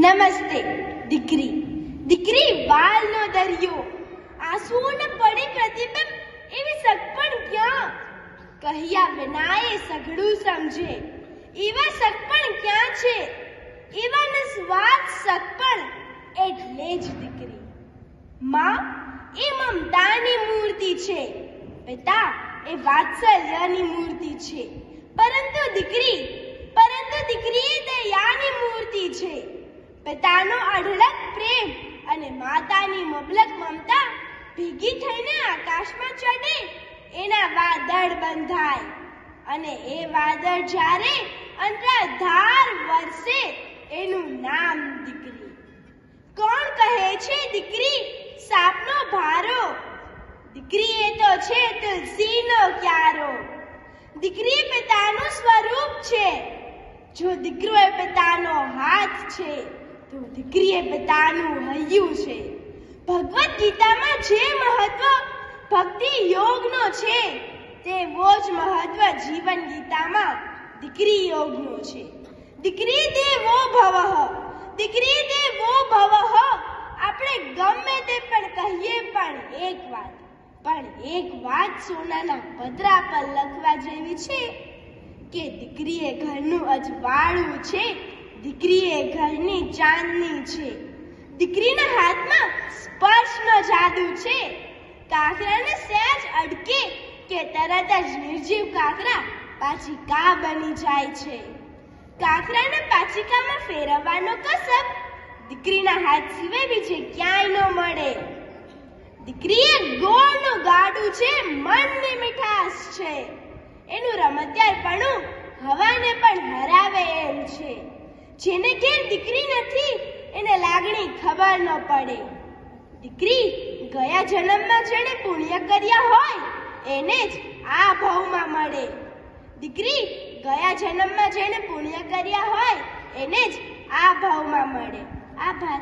નમસ્તે દીકરી દીકરી વાલનો દરિયો આંસુઓને પડે પ્રતિબિંબ એવી સગપણ ક્યાં કહ્યા વિનાએ સઘળું સમજે એવા સગપણ ક્યાં છે એવા નિસ્વાર્થ સગપણ એટલે જ દીકરી માં એ મમતાની મૂર્તિ છે પિતા એ વાત્સલ્યની મૂર્તિ છે પરંતુ દીકરી એ દયાની મૂર્તિ છે પિતાનો અઢળક પ્રેમ અને માતાની મબલક મમતા ભેગી થઈને આકાશમાં ચડે એના વાદળ બંધાય અને એ વાદળ જ્યારે અંતરાધાર વરસે એનું નામ દીકરી કોણ કહે છે દીકરી સાપનો ભારો દીકરી એ તો છે તુલસીનો ક્યારો દીકરી પિતાનું સ્વરૂપ છે જો દીકરો એ પિતાનો હાથ છે તો દીકરી એ પિતાનું હૈયું છે ભગવદ ગીતામાં જે મહત્વ ભક્તિ યોગનો છે તેવો જ મહત્વ જીવન ગીતામાં દીકરી યોગનો છે દીકરી દેવો ભવઃ આપણે ગમે તે પણ કહીએ પણ એક વાત સોનાના પતરા પર લખવા જેવી છે કે દીકરી એ ઘરનું અજવાળું છે દીકરી એ ઘરની ચાંદની છે દીકરીના હાથમાં સ્પર્શનો જાદુ છે કાકરાને સહેજ અડકે કે તરત જ નિર્જીવ કાકરા પાચિકા બની જાય છે કાકરાને પાચિકામાં ફેરવવાનો કસબ દીકરીના હાથ સિવાય બીજે ક્યાંય ન મળે દીકરી એ ગોળનું ગાડું છે મનની મીઠાશ છે એનું રમતિયાળપણું હવાને પણ હરાવે એમ છે જેને ઘેર દીકરી નથી એને લાગણી ખબર ન પડે દીકરી ગયા જન્મમાં જેણે પુણ્ય કર્યા હોય એને જ આ ભાવમાં મળે દીકરી ગયા જન્મમાં જેણે પુણ્ય કર્યા હોય એને જ આ ભાવમાં મળે આભાર